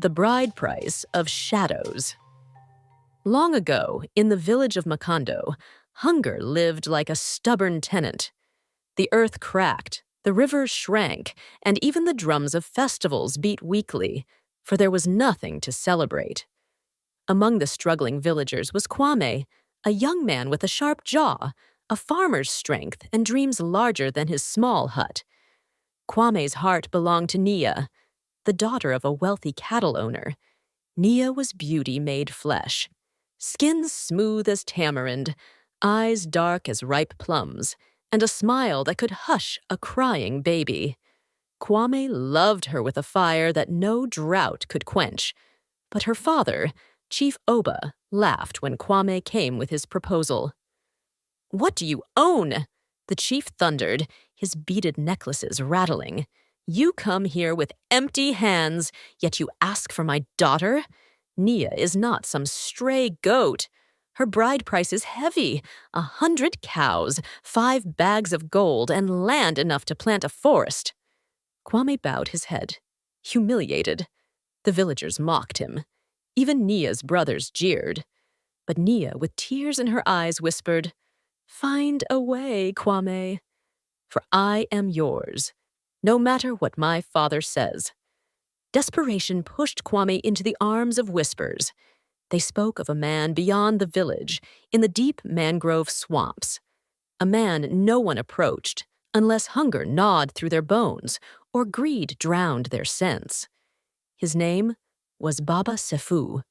The Bride Price of Shadows. Long ago, in the village of Makando, hunger lived like a stubborn tenant. The earth cracked, the rivers shrank, and even the drums of festivals beat weakly, for there was nothing to celebrate. Among the struggling villagers was Kwame, a young man with a sharp jaw, a farmer's strength, and dreams larger than his small hut. Kwame's heart belonged to Nia, the daughter of a wealthy cattle owner. Nia was beauty made flesh, skin smooth as tamarind, eyes dark as ripe plums, and a smile that could hush a crying baby. Kwame loved her with a fire that no drought could quench, but her father, Chief Oba, laughed when Kwame came with his proposal. "What do you own?" the chief thundered, his beaded necklaces rattling. "You come here with empty hands, yet you ask for my daughter? Nia is not some stray goat. Her bride price is heavy, 100 cows, 5 bags of gold, and land enough to plant a forest." Kwame bowed his head, humiliated. The villagers mocked him. Even Nia's brothers jeered. But Nia, with tears in her eyes, whispered, "Find a way, Kwame, for I am yours, no matter what my father says." Desperation pushed Kwame into the arms of whispers. They spoke of a man beyond the village, in the deep mangrove swamps. A man no one approached, unless hunger gnawed through their bones or greed drowned their sense. His name was Baba Sefu,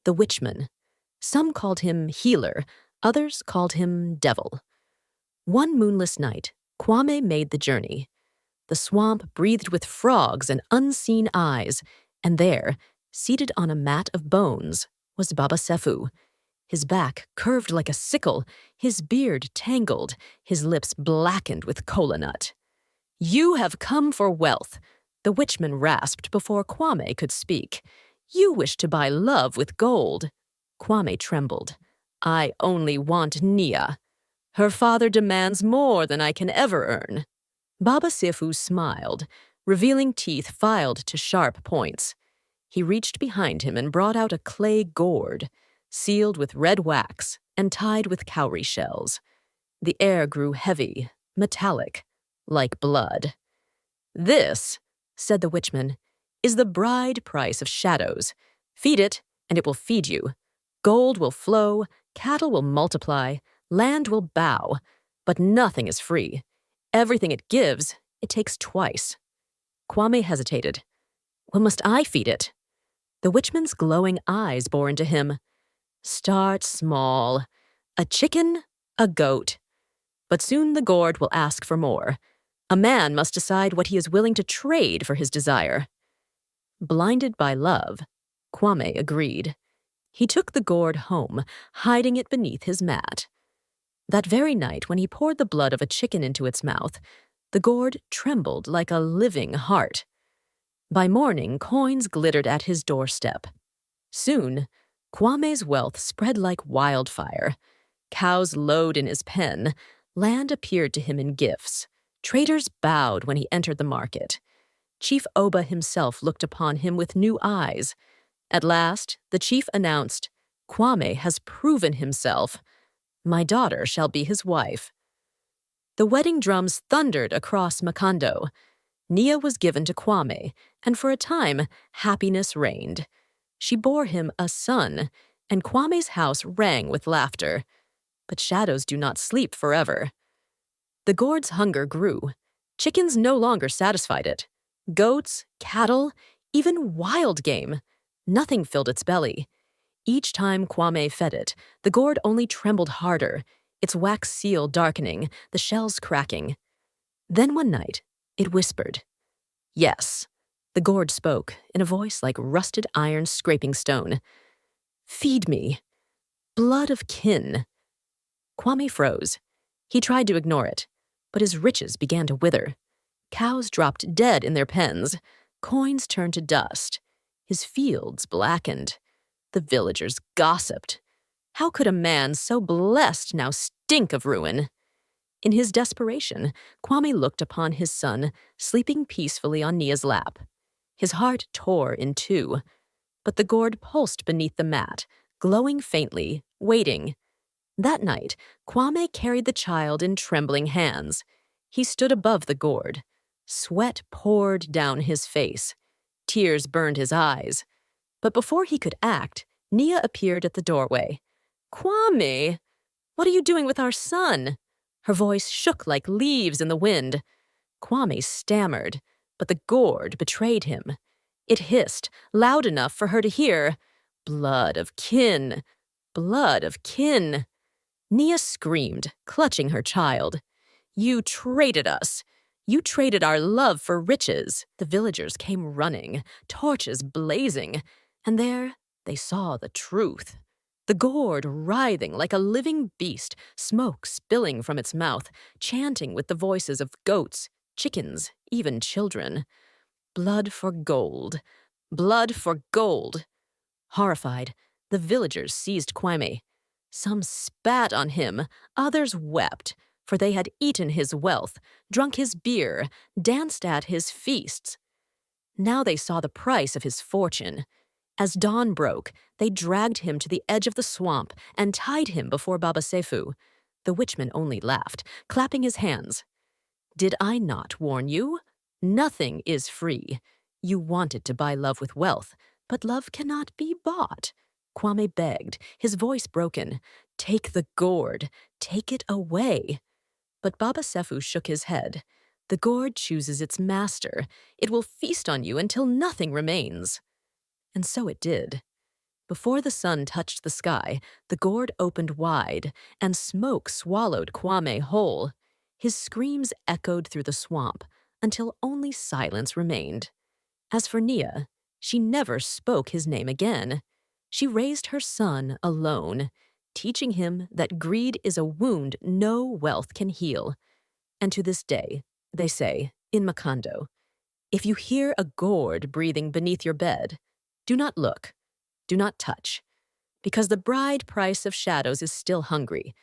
the witchman. Some called him healer, others called him devil. One moonless night, Kwame made the journey. The swamp breathed with frogs and unseen eyes, and there, seated on a mat of bones, was Baba Sefu. His back curved like a sickle, his beard tangled, his lips blackened with kola nut. "You have come for wealth," the witchman rasped before Kwame could speak. "You wish to buy love with gold." Kwame trembled. "I only want Nia. Her father demands more than I can ever earn." Baba Sefu smiled, revealing teeth filed to sharp points. He reached behind him and brought out a clay gourd, sealed with red wax and tied with cowrie shells. The air grew heavy, metallic, like blood. "This," said the witchman, "is the bride price of shadows. Feed it, and it will feed you. Gold will flow, cattle will multiply, land will bow, but nothing is free. Everything it gives, it takes twice." Kwame hesitated. "Well, must I feed it?" The witchman's glowing eyes bore into him. "Start small. A chicken, a goat. But soon the gourd will ask for more. A man must decide what he is willing to trade for his desire." Blinded by love, Kwame agreed. He took the gourd home, hiding it beneath his mat. That very night, when he poured the blood of a chicken into its mouth, the gourd trembled like a living heart. By morning, coins glittered at his doorstep. Soon, Kwame's wealth spread like wildfire. Cows lowed in his pen, land appeared to him in gifts. Traders bowed when he entered the market. Chief Oba himself looked upon him with new eyes. At last, the chief announced, "Kwame has proven himself. My daughter shall be his wife." The wedding drums thundered across Makando. Nia was given to Kwame, and for a time, happiness reigned. She bore him a son, and Kwame's house rang with laughter. But shadows do not sleep forever. The gourd's hunger grew. Chickens no longer satisfied it. Goats, cattle, even wild game. Nothing filled its belly. Each time Kwame fed it, the gourd only trembled harder, its wax seal darkening, the shells cracking. Then one night, it whispered. "Yes," the gourd spoke, in a voice like rusted iron scraping stone. "Feed me. Blood of kin." Kwame froze. He tried to ignore it, but his riches began to wither. Cows dropped dead in their pens. Coins turned to dust. His fields blackened. The villagers gossiped. How could a man so blessed now stink of ruin? In his desperation, Kwame looked upon his son, sleeping peacefully on Nia's lap. His heart tore in two. but the gourd pulsed beneath the mat, glowing faintly, waiting. That night, Kwame carried the child in trembling hands. He stood above the gourd. Sweat poured down his face. Tears burned his eyes. But before he could act, Nia appeared at the doorway. "Kwame, what are you doing with our son?" Her voice shook like leaves in the wind. Kwame stammered, but the gourd betrayed him. It hissed, loud enough for her to hear, "Blood of kin! Blood of kin!" Nia screamed, clutching her child. "You traded us! You traded our love for riches!" The villagers came running, torches blazing, and there they saw the truth. The gourd writhing like a living beast, smoke spilling from its mouth, chanting with the voices of goats, chickens, even children. Blood for gold. Blood for gold. Horrified, the villagers seized Kwame. Some spat on him, others wept, for they had eaten his wealth, drunk his beer, danced at his feasts. Now they saw the price of his fortune. As dawn broke, they dragged him to the edge of the swamp and tied him before Baba Sefu. The witchman only laughed, clapping his hands. "Did I not warn you? Nothing is free. You wanted to buy love with wealth, but love cannot be bought." Kwame begged, his voice broken. "Take the gourd. Take it away." But Baba Sefu shook his head. "The gourd chooses its master. It will feast on you until nothing remains." And so it did. Before the sun touched the sky, the gourd opened wide, and smoke swallowed Kwame whole. His screams echoed through the swamp until only silence remained. As for Nia, she never spoke his name again. She raised her son alone, teaching him that greed is a wound no wealth can heal. And to this day, they say, in Makando, if you hear a gourd breathing beneath your bed, do not look, do not touch, because the bride price of shadows is still hungry,